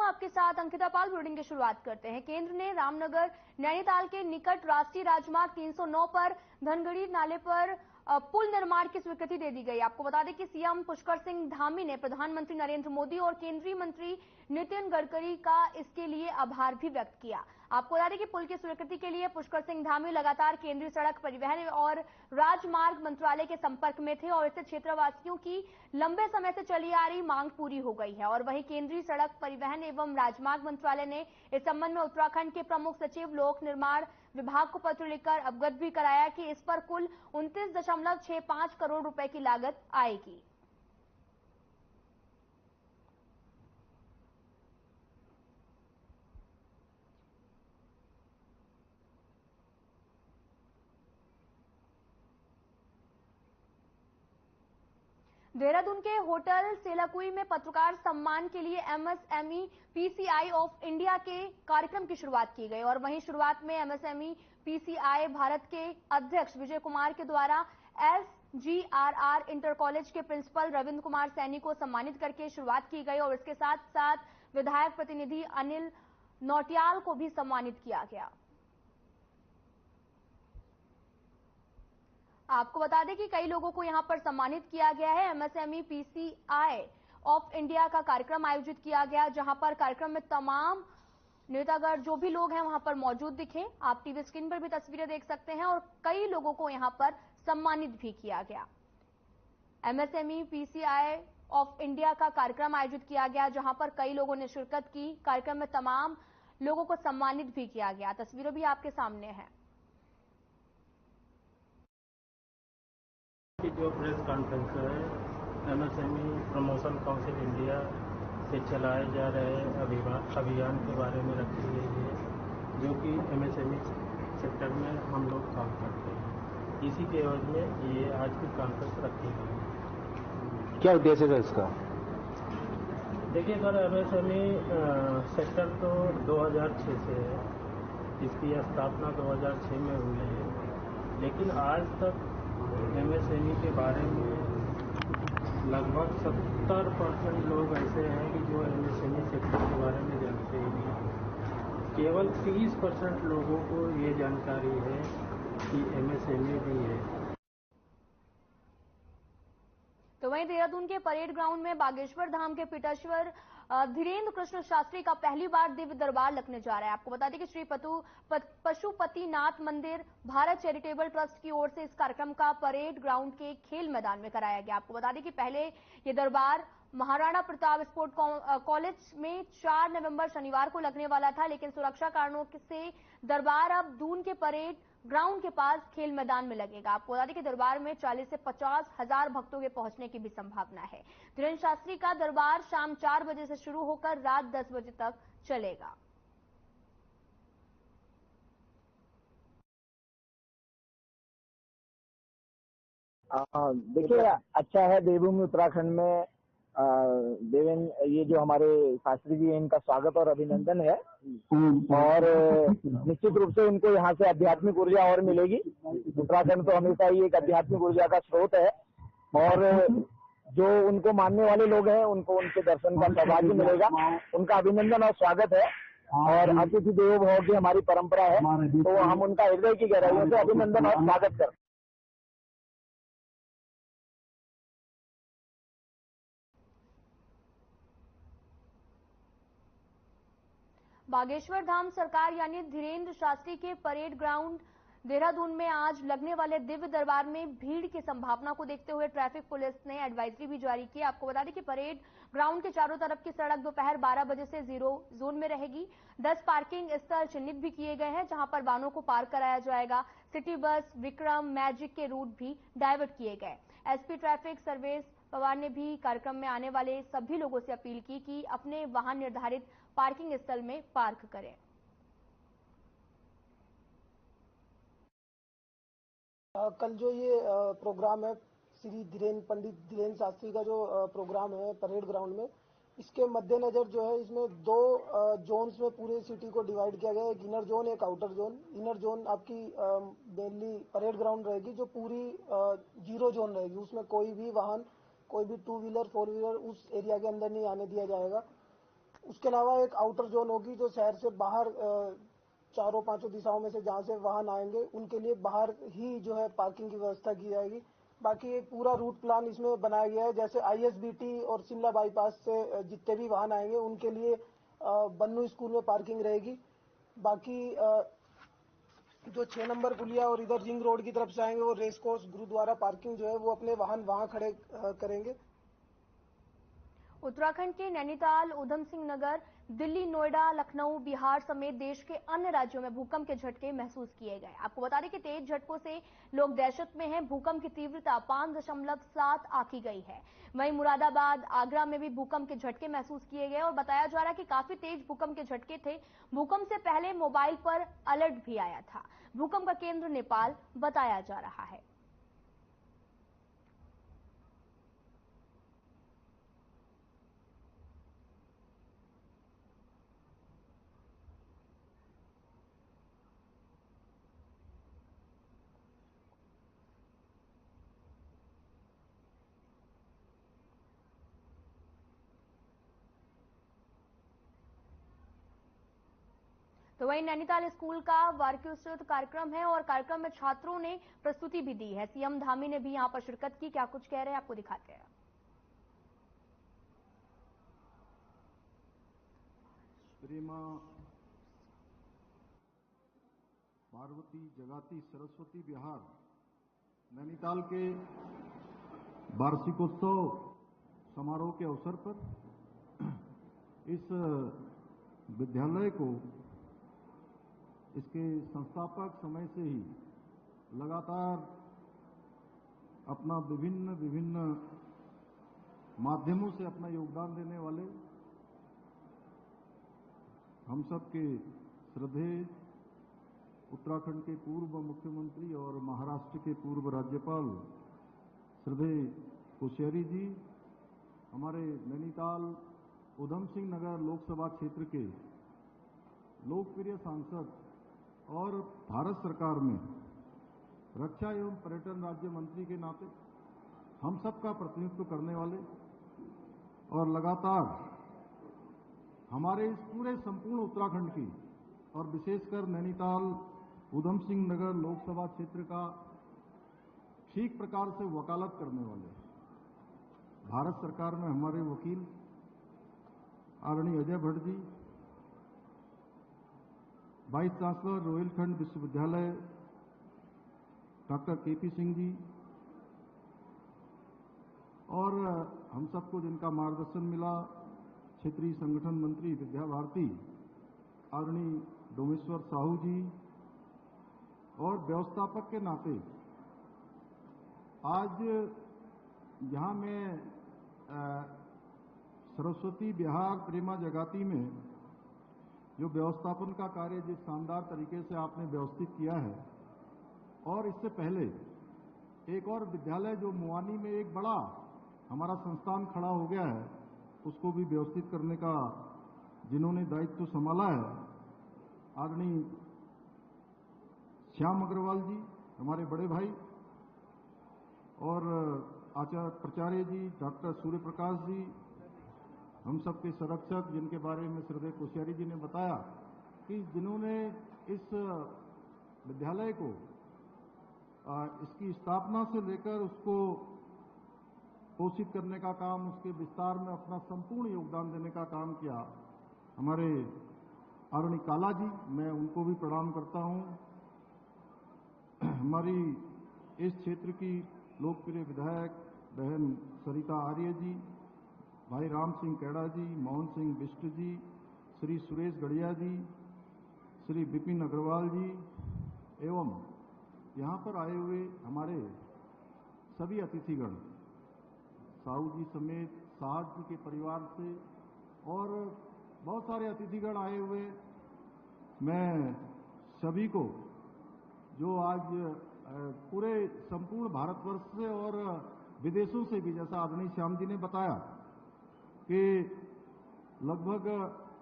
आपके साथ अंकिता पाल। ब्रीडिंग की शुरुआत करते हैं। केंद्र ने रामनगर नैनीताल के निकट राष्ट्रीय राजमार्ग 309 पर धनगढ़ी नाले पर पुल निर्माण की स्वीकृति दे दी गई। आपको बता दें कि सीएम पुष्कर सिंह धामी ने प्रधानमंत्री नरेंद्र मोदी और केंद्रीय मंत्री नितिन गडकरी का इसके लिए आभार भी व्यक्त किया। आपको बता दें कि पुल की स्वीकृति के लिए पुष्कर सिंह धामी लगातार केंद्रीय सड़क परिवहन और राजमार्ग मंत्रालय के संपर्क में थे और इससे क्षेत्रवासियों की लंबे समय से चली आ रही मांग पूरी हो गई है। और वहीं केंद्रीय सड़क परिवहन एवं राजमार्ग मंत्रालय ने इस संबंध में उत्तराखंड के प्रमुख सचिव लोक निर्माण विभाग को पत्र लिखकर अवगत भी कराया कि इस पर कुल 29.65 करोड़ रुपए की लागत आएगी। देहरादून के होटल सेलाकुई में पत्रकार सम्मान के लिए एमएसएमई पीसीआई ऑफ इंडिया के कार्यक्रम की शुरुआत की गई और वहीं शुरुआत में एमएसएमई पीसीआई भारत के अध्यक्ष विजय कुमार के द्वारा एसजीआरआर इंटर कॉलेज के प्रिंसिपल रविंद्र कुमार सैनी को सम्मानित करके शुरुआत की गई और इसके साथ साथ विधायक प्रतिनिधि अनिल नौटियाल को भी सम्मानित किया गया। आपको बता दें कि कई लोगों को यहां पर सम्मानित किया गया है। एमएसएमई पीसीआई ऑफ इंडिया का कार्यक्रम आयोजित किया गया, जहां पर कार्यक्रम में तमाम नेतागण जो भी लोग हैं वहां पर मौजूद दिखे। आप टीवी स्क्रीन पर भी तस्वीरें देख सकते हैं और कई लोगों को यहां पर सम्मानित भी किया गया। एमएसएमई पीसीआई ऑफ इंडिया का कार्यक्रम आयोजित किया गया, जहां पर कई लोगों ने शिरकत की। कार्यक्रम में तमाम लोगों को सम्मानित भी किया गया। तस्वीरें भी आपके सामने हैं। जो प्रेस कॉन्फ्रेंस है एमएसएमई प्रमोशन काउंसिल इंडिया से चलाए जा रहे अभियान के बारे में रखी गई है, जो कि एमएसएमई सेक्टर में हम लोग काम करते हैं। इसी के एवज में ये आज की कॉन्फ्रेंस रखी गई है। क्या उद्देश्य है इसका? देखिए सर, एमएसएमई सेक्टर तो 2006 से है। इसकी स्थापना 2006 में हुई है, लेकिन आज तक एमएसएमई के बारे में लगभग 70% लोग ऐसे हैं कि जो एमएसएमई सेक्टर के बारे में जानते ही नहीं। केवल 30% लोगों को ये जानकारी है कि एमएसएमई भी है। तो वहीं देहरादून के परेड ग्राउंड में बागेश्वर धाम के पीठाश्वर धीरेन्द्र कृष्ण शास्त्री का पहली बार दिव्य दरबार लगने जा रहा है। आपको बता दें कि श्री पशुपतिनाथ मंदिर भारत चैरिटेबल ट्रस्ट की ओर से इस कार्यक्रम का परेड ग्राउंड के खेल मैदान में कराया गया। आपको बता दें कि पहले ये दरबार महाराणा प्रताप स्पोर्ट कॉलेज में 4 नवंबर शनिवार को लगने वाला था, लेकिन सुरक्षा कारणों से दरबार अब दून के परेड ग्राउंड के पास खेल मैदान में लगेगा। आपको बता दें कि दरबार में 40 से 50 हजार भक्तों के पहुंचने की भी संभावना है। धीरेन्द्र शास्त्री का दरबार शाम 4 बजे से शुरू होकर रात 10 बजे तक चलेगा। देखिए, अच्छा है देवभूमि उत्तराखंड में ये जो हमारे शास्त्री जी हैं, इनका स्वागत और अभिनंदन है। और निश्चित रूप से उनको यहाँ से आध्यात्मिक ऊर्जा और मिलेगी। उत्तराखंड तो हमेशा ही एक आध्यात्मिक ऊर्जा का स्रोत है और जो उनको मानने वाले लोग हैं उनको उनके दर्शन का सौभाग्य मिलेगा। उनका अभिनंदन और स्वागत है और अतिथि देवो भव की हमारी परंपरा है, तो हम उनका हृदय की गहराइयों से अभिनंदन और स्वागत करते हैं। बागेश्वर धाम सरकार यानी धीरेन्द्र शास्त्री के परेड ग्राउंड देहरादून में आज लगने वाले दिव्य दरबार में भीड़ की संभावना को देखते हुए ट्रैफिक पुलिस ने एडवाइजरी भी जारी की। आपको बता दें कि परेड ग्राउंड के चारों तरफ की सड़क दोपहर 12 बजे से 0 जोन में रहेगी। 10 पार्किंग स्थल चिन्हित भी किए गए हैं, जहां पर वाहनों को पार्क कराया जाएगा। सिटी बस, विक्रम, मैजिक के रूट भी डायवर्ट किए गए। एसपी ट्रैफिक सर्वेश पवार ने भी कार्यक्रम में आने वाले सभी लोगों से अपील की कि अपने वाहन निर्धारित पार्किंग स्थल में पार्क करें। कल जो ये प्रोग्राम है पंडित धीरेन्द्र शास्त्री का जो प्रोग्राम है परेड ग्राउंड में, इसके मद्देनजर जो है इसमें 2 जोन्स में पूरे सिटी को डिवाइड किया गया है। एक इनर जोन, एक आउटर जोन। इनर जोन आपकी मेनली परेड ग्राउंड रहेगी, जो पूरी 0 जोन रहेगी। उसमें कोई भी वाहन, कोई भी 2 व्हीलर 4 व्हीलर उस एरिया के अंदर नहीं आने दिया जाएगा। उसके अलावा एक आउटर जोन होगी जो शहर से बाहर चारों पांचों दिशाओं में से जहां से वाहन आएंगे उनके लिए बाहर ही जो है पार्किंग की व्यवस्था की जाएगी। बाकी एक पूरा रूट प्लान इसमें बनाया गया है, जैसे ISBT और शिमला बाईपास से जितने भी वाहन आएंगे उनके लिए बन्नू स्कूल में पार्किंग रहेगी। बाकी जो 6 नंबर पुलिया और इधर रिंग रोड की तरफ से आएंगे वो रेस कोर्स गुरुद्वारा पार्किंग जो है वो अपने वाहन वहां खड़े करेंगे। उत्तराखंड के नैनीताल, उधम सिंह नगर, दिल्ली, नोएडा, लखनऊ, बिहार समेत देश के अन्य राज्यों में भूकंप के झटके महसूस किए गए। आपको बता दें कि तेज झटकों से लोग दहशत में हैं। भूकंप की तीव्रता 5.7 आंकी गई है। वहीं मुरादाबाद, आगरा में भी भूकंप के झटके महसूस किए गए और बताया जा रहा है कि काफी तेज भूकंप के झटके थे। भूकंप से पहले मोबाइल पर अलर्ट भी आया था। भूकंप का केंद्र नेपाल बताया जा रहा है। तो वहीं नैनीताल स्कूल का वार्षिकोत्सव कार्यक्रम है और कार्यक्रम में छात्रों ने प्रस्तुति भी दी है। सीएम धामी ने भी यहां पर शिरकत की। क्या कुछ कह रहे हैं आपको दिखाते हैं। प्रेमा, पार्वती, जगाती, सरस्वती विहार नैनीताल के वार्षिकोत्सव समारोह के अवसर पर इस विद्यालय को इसके संस्थापक समय से ही लगातार अपना विभिन्न माध्यमों से अपना योगदान देने वाले हम सब के श्रद्धेय उत्तराखंड के पूर्व मुख्यमंत्री और महाराष्ट्र के पूर्व राज्यपाल श्रद्धेय कोश्यारी जी, हमारे नैनीताल उधम सिंह नगर लोकसभा क्षेत्र के लोकप्रिय सांसद और भारत सरकार में रक्षा एवं पर्यटन राज्य मंत्री के नाते हम सबका प्रतिनिधित्व करने वाले और लगातार हमारे इस पूरे संपूर्ण उत्तराखंड की और विशेषकर नैनीताल उधम सिंह नगर लोकसभा क्षेत्र का ठीक प्रकार से वकालत करने वाले भारत सरकार में हमारे वकील आदरणीय अजय भट्ट जी, वाइस चांसलर रोहिलखंड विश्वविद्यालय डॉक्टर KP सिंह जी और हम सबको जिनका मार्गदर्शन मिला क्षेत्रीय संगठन मंत्री विद्या भारती आदरणीय डोमेश्वर साहू जी और व्यवस्थापक के नाते आज यहां मैं सरस्वती विहार प्रेमा जगाती में जो व्यवस्थापन का कार्य जिस शानदार तरीके से आपने व्यवस्थित किया है और इससे पहले एक और विद्यालय जो मुआनी में एक बड़ा हमारा संस्थान खड़ा हो गया है उसको भी व्यवस्थित करने का जिन्होंने दायित्व संभाला है आदरणीय श्याम अग्रवाल जी हमारे बड़े भाई और प्राचार्य जी डॉक्टर सूर्य प्रकाश जी, हम सबके संरक्षक जिनके बारे में श्रद्धेय कोश्यारी जी ने बताया कि जिन्होंने इस विद्यालय को इसकी स्थापना से लेकर उसको पोषित करने का काम, उसके विस्तार में अपना संपूर्ण योगदान देने का काम किया, हमारे आदरणीय काला जी, मैं उनको भी प्रणाम करता हूं। हमारी इस क्षेत्र की लोकप्रिय विधायक बहन सरिता आर्य जी, भाई राम सिंह कैड़ा जी, मोहन सिंह बिष्ट जी, श्री सुरेश गढ़िया जी, श्री विपिन अग्रवाल जी एवं यहाँ पर आए हुए हमारे सभी अतिथिगण, साहू जी समेत साहब जी के परिवार से और बहुत सारे अतिथिगण आए हुए, मैं सभी को जो आज पूरे संपूर्ण भारतवर्ष से और विदेशों से भी, जैसा आदरणीय श्याम जी ने बताया कि लगभग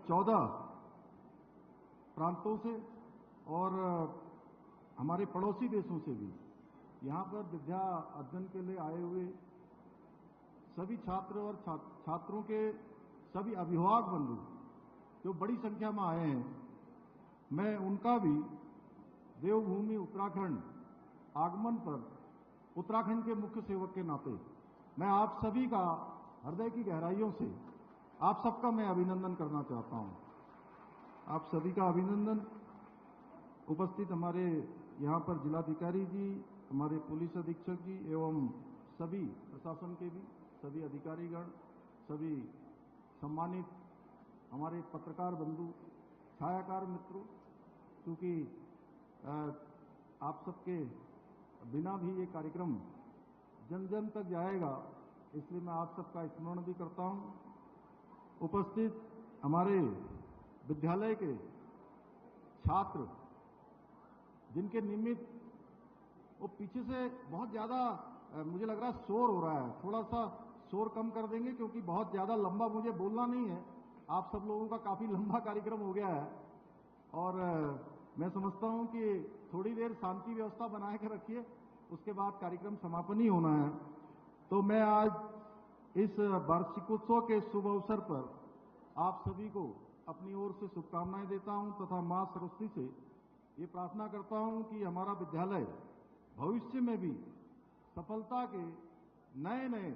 14 प्रांतों से और हमारे पड़ोसी देशों से भी यहाँ पर विद्या अध्ययन के लिए आए हुए सभी छात्र और छात्रों के सभी अभिभावक बंधु जो बड़ी संख्या में आए हैं, मैं उनका भी देवभूमि उत्तराखंड आगमन पर उत्तराखंड के मुख्य सेवक के नाते मैं आप सभी का हृदय की गहराइयों से आप सबका मैं अभिनंदन करना चाहता हूं। आप सभी का अभिनंदन। उपस्थित हमारे यहाँ पर जिलाधिकारी जी, हमारे पुलिस अधीक्षक जी एवं सभी प्रशासन के भी सभी अधिकारीगण, सभी सम्मानित हमारे पत्रकार बंधु, छायाकार मित्रों, क्योंकि आप सबके बिना भी ये कार्यक्रम जन जन तक जाएगा, इसलिए मैं आप सबका स्मरण भी करता हूं। उपस्थित हमारे विद्यालय के छात्र, जिनके निमित्त वो पीछे से बहुत ज्यादा मुझे लग रहा है शोर हो रहा है, थोड़ा सा शोर कम कर देंगे क्योंकि बहुत ज्यादा लंबा मुझे बोलना नहीं है। आप सब लोगों का काफी लंबा कार्यक्रम हो गया है और मैं समझता हूं कि थोड़ी देर शांति व्यवस्था बना के रखिए, उसके बाद कार्यक्रम समापन ही होना है। तो मैं आज इस वार्षिकोत्सव के शुभ अवसर पर आप सभी को अपनी ओर से शुभकामनाएं देता हूं तथा मां सरस्वती से ये प्रार्थना करता हूं कि हमारा विद्यालय भविष्य में भी सफलता के नए नए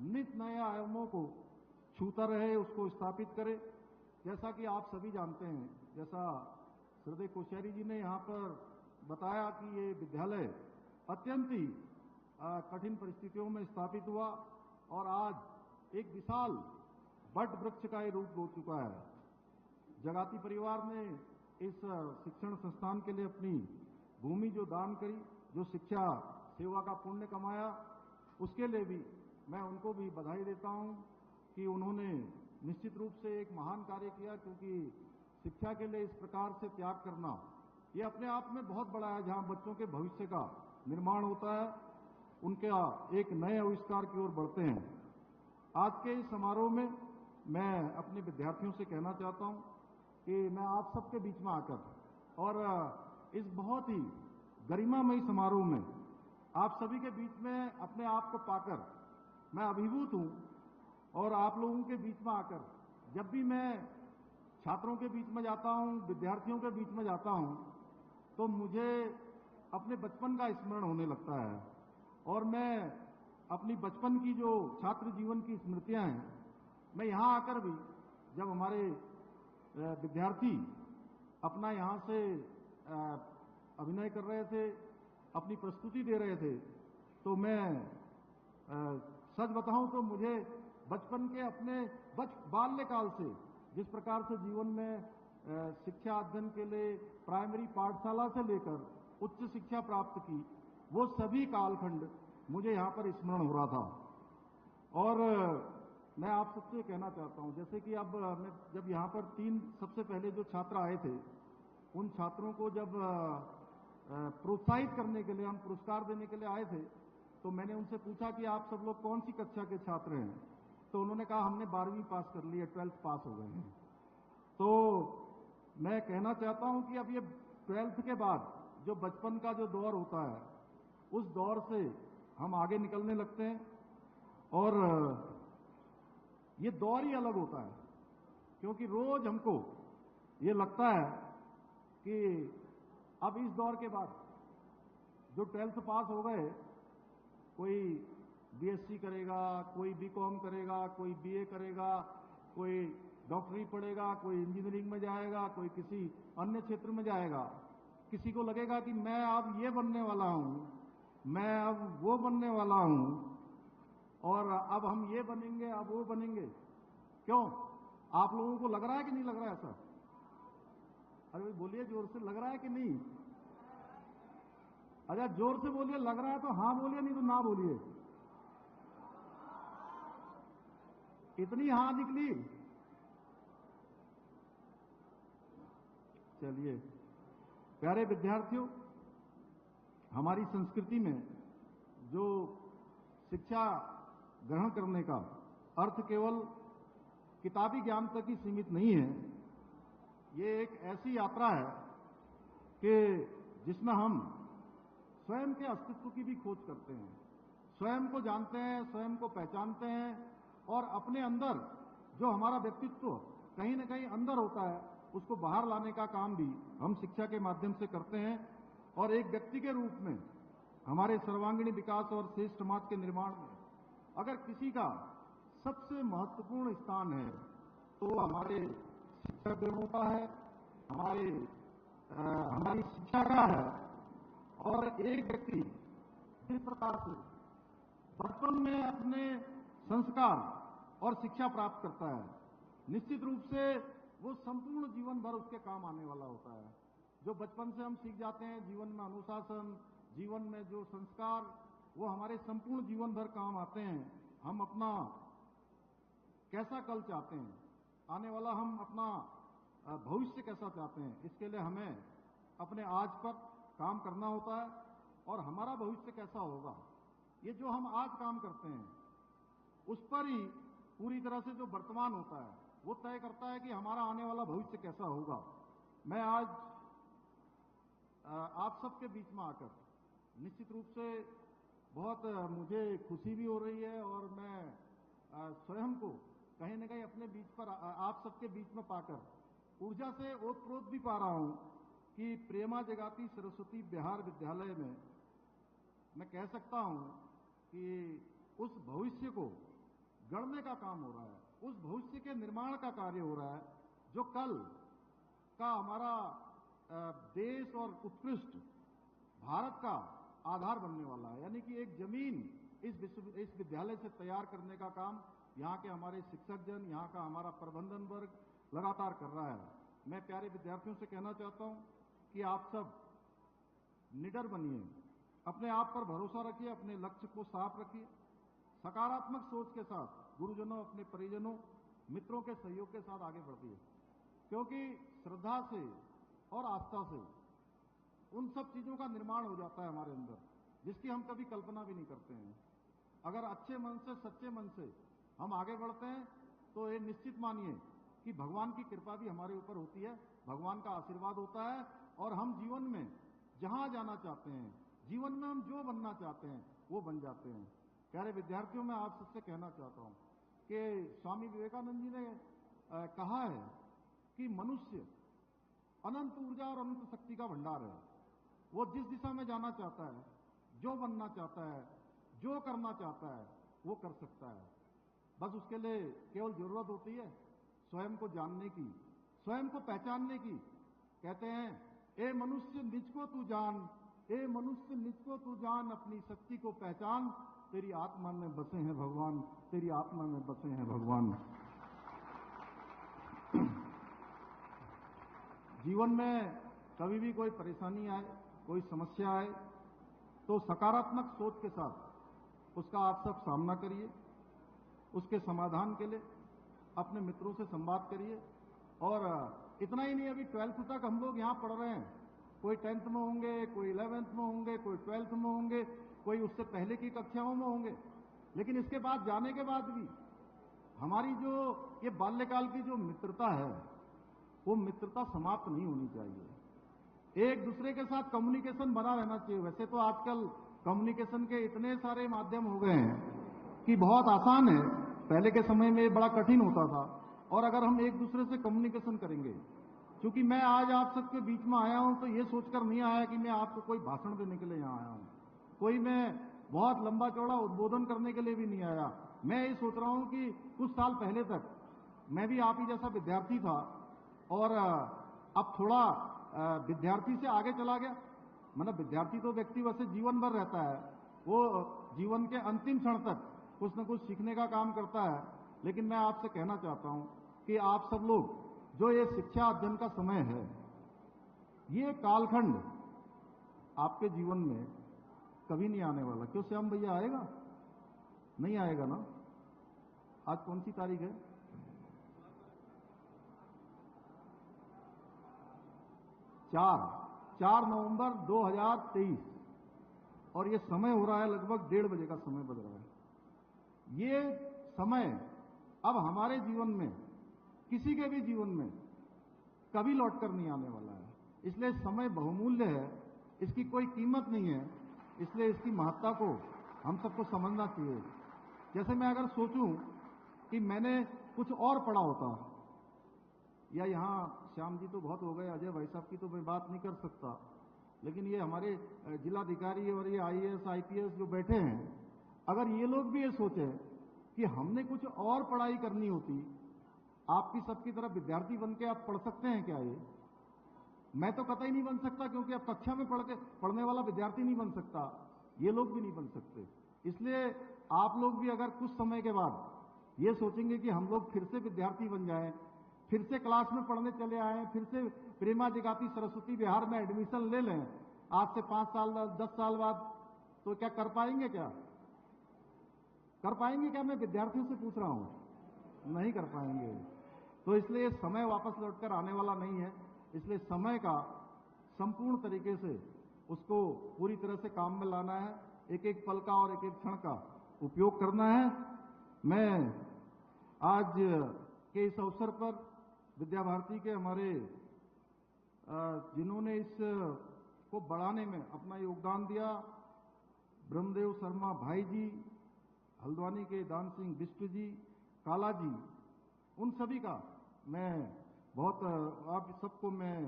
नित नए आयामों को छूता रहे, उसको स्थापित करे। जैसा कि आप सभी जानते हैं, जैसा श्रद्धेय कोश्यारी जी ने यहाँ पर बताया कि ये विद्यालय अत्यंत ही कठिन परिस्थितियों में स्थापित हुआ और आज एक विशाल वट वृक्ष का ये रूप हो चुका है। जगाती परिवार ने इस शिक्षण संस्थान के लिए अपनी भूमि जो दान करी, जो शिक्षा सेवा का पुण्य कमाया, उसके लिए भी मैं उनको भी बधाई देता हूं कि उन्होंने निश्चित रूप से एक महान कार्य किया, क्योंकि शिक्षा के लिए इस प्रकार से त्याग करना ये अपने आप में बहुत बड़ा है। जहां बच्चों के भविष्य का निर्माण होता है, उनके एक नए आविष्कार की ओर बढ़ते हैं। आज के इस समारोह में मैं अपने विद्यार्थियों से कहना चाहता हूं कि मैं आप सबके बीच में आकर और इस बहुत ही गरिमामयी समारोह में आप सभी के बीच में अपने आप को पाकर मैं अभिभूत हूं और आप लोगों के बीच में आकर जब भी मैं छात्रों के बीच में जाता हूं, विद्यार्थियों के बीच में जाता हूं, तो मुझे अपने बचपन का स्मरण होने लगता है और मैं अपनी बचपन की जो छात्र जीवन की स्मृतियां हैं, मैं यहां आकर भी जब हमारे विद्यार्थी अपना यहां से अभिनय कर रहे थे, अपनी प्रस्तुति दे रहे थे, तो मैं सच बताऊं तो मुझे बचपन के अपने बाल्यकाल से जिस प्रकार से जीवन में शिक्षा अध्ययन के लिए प्राइमरी पाठशाला से लेकर उच्च शिक्षा प्राप्त की, वो सभी कालखंड मुझे यहाँ पर स्मरण हो रहा था। और मैं आप सबसे कहना चाहता हूँ, जैसे कि अब मैं जब यहाँ पर 3 सबसे पहले जो छात्र आए थे, उन छात्रों को जब प्रोत्साहित करने के लिए, हम पुरस्कार देने के लिए आए थे, तो मैंने उनसे पूछा कि आप सब लोग कौन सी कक्षा के छात्र हैं, तो उन्होंने कहा हमने 12वीं पास कर ली है, 12th पास हो गए हैं। तो मैं कहना चाहता हूं कि अब ये 12th के बाद जो बचपन का जो दौर होता है, उस दौर से हम आगे निकलने लगते हैं और ये दौर ही अलग होता है, क्योंकि रोज हमको ये लगता है कि अब इस दौर के बाद जो 12th पास हो गए, कोई बीएससी करेगा, कोई बीकॉम करेगा, कोई बीए करेगा, कोई डॉक्टरी पढ़ेगा, कोई इंजीनियरिंग में जाएगा, कोई किसी अन्य क्षेत्र में जाएगा। किसी को लगेगा कि मैं अब ये बनने वाला हूं, मैं अब वो बनने वाला हूं और अब हम ये बनेंगे, अब वो बनेंगे। क्यों? आप लोगों को लग रहा है कि नहीं लग रहा है ऐसा? अरे बोलिए जोर से, लग रहा है कि नहीं? अच्छा जोर से बोलिए, लग रहा है तो हाँ बोलिए, नहीं तो ना बोलिए। इतनी हाँ निकली? चलिए प्यारे विद्यार्थियों, हमारी संस्कृति में जो शिक्षा ग्रहण करने का अर्थ केवल किताबी ज्ञान तक ही सीमित नहीं है। ये एक ऐसी यात्रा है कि जिसमें हम स्वयं के अस्तित्व की भी खोज करते हैं, स्वयं को जानते हैं, स्वयं को पहचानते हैं और अपने अंदर जो हमारा व्यक्तित्व कहीं न कहीं अंदर होता है, उसको बाहर लाने का काम भी हम शिक्षा के माध्यम से करते हैं। और एक व्यक्ति के रूप में हमारे सर्वांगीण विकास और श्रेष्ठ समाज के निर्माण में अगर किसी का सबसे महत्वपूर्ण स्थान है तो हमारे शिक्षकों का है, हमारी शिक्षा का है। और एक व्यक्ति जिस प्रकार से बचपन में अपने संस्कार और शिक्षा प्राप्त करता है, निश्चित रूप से वो संपूर्ण जीवन भर उसके काम आने वाला होता है। जो बचपन से हम सीख जाते हैं, जीवन में अनुशासन, जीवन में जो संस्कार, वो हमारे संपूर्ण जीवन भर काम आते हैं। हम अपना कैसा कल चाहते हैं, आने वाला हम अपना भविष्य कैसा चाहते हैं, इसके लिए हमें अपने आज पर काम करना होता है। और हमारा भविष्य कैसा होगा, ये जो हम आज काम करते हैं उस पर ही पूरी तरह से जो वर्तमान होता है वो तय करता है कि हमारा आने वाला भविष्य कैसा होगा। मैं आज आप सबके बीच में आकर निश्चित रूप से बहुत मुझे खुशी भी हो रही है और मैं स्वयं को कहीं न कहीं अपने बीच पर आप सबके बीच में पाकर ऊर्जा से ओतप्रोत भी पा रहा हूं कि प्रेमा जगाती सरस्वती बिहार विद्यालय में मैं कह सकता हूं कि उस भविष्य को गढ़ने का काम हो रहा है, उस भविष्य के निर्माण का कार्य हो रहा है जो कल का हमारा देश और उत्कृष्ट भारत का आधार बनने वाला है। यानी कि एक जमीन इस विद्यालय से तैयार करने का काम यहाँ के हमारे शिक्षकजन, यहाँ का हमारा प्रबंधन वर्ग लगातार कर रहा है। मैं प्यारे विद्यार्थियों से कहना चाहता हूँ कि आप सब निडर बनिए, अपने आप पर भरोसा रखिए, अपने लक्ष्य को साफ रखिए, सकारात्मक सोच के साथ गुरुजनों, अपने परिजनों, मित्रों के सहयोग के साथ आगे बढ़िए, क्योंकि श्रद्धा से और आस्था से उन सब चीजों का निर्माण हो जाता है हमारे अंदर जिसकी हम कभी कल्पना भी नहीं करते हैं। अगर अच्छे मन से, सच्चे मन से हम आगे बढ़ते हैं तो ये निश्चित मानिए कि भगवान की कृपा भी हमारे ऊपर होती है, भगवान का आशीर्वाद होता है और हम जीवन में जहां जाना चाहते हैं, जीवन में हम जो बनना चाहते हैं वो बन जाते हैं। प्यारे विद्यार्थियों, मैं आप सबसे कहना चाहता हूं कि स्वामी विवेकानंद जी ने कहा है कि मनुष्य अनंत ऊर्जा और अनंत शक्ति का भंडार है। वो जिस दिशा में जाना चाहता है, जो बनना चाहता है, जो करना चाहता है, वो कर सकता है। बस उसके लिए केवल जरूरत होती है स्वयं को जानने की, स्वयं को पहचानने की। कहते हैं, ए मनुष्य निज को तू जान, ए मनुष्य निज को तू जान, अपनी शक्ति को पहचान, तेरी आत्मा में बसे हैं भगवान, तेरी आत्मा में बसे हैं भगवान। जीवन में कभी भी कोई परेशानी आए, कोई समस्या आए तो सकारात्मक सोच के साथ उसका आप सब सामना करिए, उसके समाधान के लिए अपने मित्रों से संवाद करिए। और इतना ही नहीं, अभी 12th तक हम लोग यहाँ पढ़ रहे हैं, कोई 10th में होंगे, कोई 11th में होंगे, कोई 12th में होंगे, कोई उससे पहले की कक्षाओं में होंगे, लेकिन इसके बाद जाने के बाद भी हमारी जो ये बाल्यकाल की जो मित्रता है वो मित्रता समाप्त नहीं होनी चाहिए। एक दूसरे के साथ कम्युनिकेशन बना रहना चाहिए। वैसे तो आजकल कम्युनिकेशन के इतने सारे माध्यम हो गए हैं कि बहुत आसान है, पहले के समय में बड़ा कठिन होता था। और अगर हम एक दूसरे से कम्युनिकेशन करेंगे, क्योंकि मैं आज आप सबके बीच में आया हूं तो ये सोचकर नहीं आया कि मैं आपको कोई भाषण देने के लिए यहां आया हूं, कोई मैं बहुत लंबा चौड़ा उद्बोधन करने के लिए भी नहीं आया। मैं ये सोच रहा हूं कि कुछ साल पहले तक मैं भी आप ही जैसा विद्यार्थी था और अब थोड़ा विद्यार्थी से आगे चला गया। मतलब विद्यार्थी तो व्यक्ति वैसे जीवन भर रहता है, वो जीवन के अंतिम क्षण तक कुछ न कुछ सीखने का काम करता है। लेकिन मैं आपसे कहना चाहता हूं कि आप सब लोग जो ये शिक्षा अध्ययन का समय है, ये कालखंड आपके जीवन में कभी नहीं आने वाला। क्यों श्याम भैया, आएगा? नहीं आएगा ना? आज कौन सी तारीख है? 4 नवंबर 2023 और ये समय हो रहा है लगभग 1:30 बजे का समय बज रहा है। ये समय अब हमारे जीवन में, किसी के भी जीवन में कभी लौटकर नहीं आने वाला है। इसलिए समय बहुमूल्य है, इसकी कोई कीमत नहीं है, इसलिए इसकी महत्ता को हम सबको समझना चाहिए। जैसे मैं अगर सोचूं कि मैंने कुछ और पढ़ा होता या यहाँ श्याम जी तो बहुत हो गए, अजय भाई साहब की तो मैं बात नहीं कर सकता, लेकिन ये हमारे जिलाधिकारी और ये IAS IPS जो बैठे हैं, अगर ये लोग भी ये सोचे कि हमने कुछ और पढ़ाई करनी होती, आपकी सबकी तरफ विद्यार्थी बन के आप पढ़ सकते हैं क्या? ये मैं तो कतई नहीं बन सकता, क्योंकि अब कक्षा में पढ़ने वाला विद्यार्थी नहीं बन सकता, ये लोग भी नहीं बन सकते। इसलिए आप लोग भी अगर कुछ समय के बाद ये सोचेंगे कि हम लोग फिर से विद्यार्थी बन जाएं, फिर से क्लास में पढ़ने चले आए, फिर से प्रेमा जगाती सरस्वती बिहार में एडमिशन ले लें आज से 5 साल 10 साल बाद, तो क्या कर पाएंगे? क्या कर पाएंगे? क्या मैं विद्यार्थियों से पूछ रहा हूं, नहीं कर पाएंगे। तो इसलिए समय वापस लौटकर आने वाला नहीं है, इसलिए समय का संपूर्ण तरीके से उसको पूरी तरह से काम में लाना है, एक एक पल का और एक एक क्षण का उपयोग करना है। मैं आज के इस अवसर पर विद्या भारती के हमारे जिन्होंने इस को बढ़ाने में अपना योगदान दिया, ब्रह्मदेव शर्मा भाई जी, हल्द्वानी के दान सिंह बिष्ट जी, काला जी, उन सभी का मैं बहुत आप सबको मैं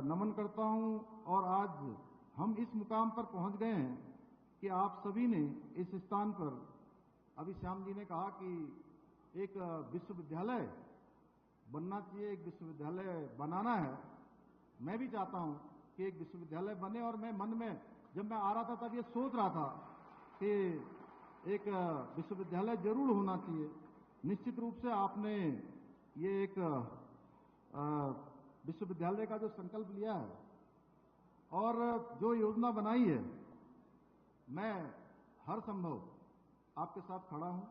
नमन करता हूं। और आज हम इस मुकाम पर पहुंच गए हैं कि आप सभी ने इस स्थान पर, अभी श्याम जी ने कहा कि एक विश्वविद्यालय बनना चाहिए, एक विश्वविद्यालय बनाना है। मैं भी चाहता हूं कि एक विश्वविद्यालय बने, और मैं मन में जब मैं आ रहा था तब ये सोच रहा था कि एक विश्वविद्यालय जरूर होना चाहिए। निश्चित रूप से आपने ये एक विश्वविद्यालय का जो संकल्प लिया है और जो योजना बनाई है, मैं हर संभव आपके साथ खड़ा हूं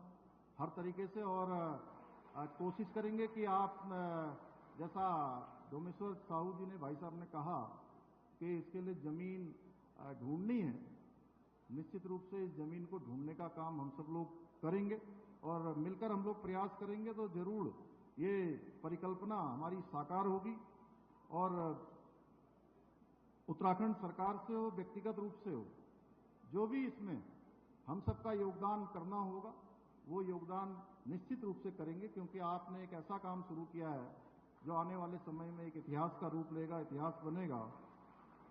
हर तरीके से, और कोशिश करेंगे कि आप जैसा डोमेश्वर साहू जी ने, भाई साहब ने कहा कि इसके लिए जमीन ढूंढनी है, निश्चित रूप से इस जमीन को ढूंढने का काम हम सब लोग करेंगे और मिलकर हम लोग प्रयास करेंगे तो जरूर ये परिकल्पना हमारी साकार होगी। और उत्तराखंड सरकार से हो, व्यक्तिगत रूप से हो, जो भी इसमें हम सबका योगदान करना होगा वो योगदान निश्चित रूप से करेंगे, क्योंकि आपने एक ऐसा काम शुरू किया है जो आने वाले समय में एक इतिहास का रूप लेगा, इतिहास बनेगा।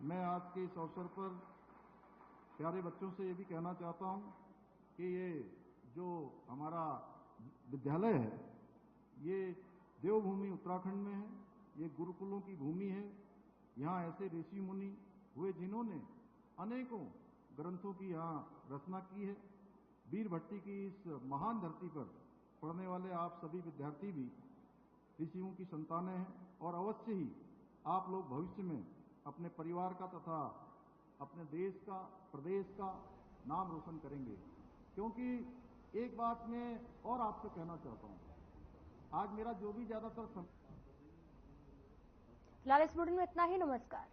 मैं आज के इस अवसर पर प्यारे बच्चों से ये भी कहना चाहता हूं कि ये जो हमारा विद्यालय है ये देवभूमि उत्तराखंड में है, ये गुरुकुलों की भूमि है। यहाँ ऐसे ऋषि मुनि हुए जिन्होंने अनेकों ग्रंथों की यहाँ रचना की है। वीर भट्टी की इस महान धरती पर पढ़ने वाले आप सभी विद्यार्थी भी ऋषियों की संतानें हैं, और अवश्य ही आप लोग भविष्य में अपने परिवार का तथा अपने देश का, प्रदेश का नाम रोशन करेंगे। क्योंकि एक बात मैं और आपसे कहना चाहता हूं, आज मेरा जो भी ज्यादातर फिलहाल इस बुलेटिन में इतना ही। नमस्कार।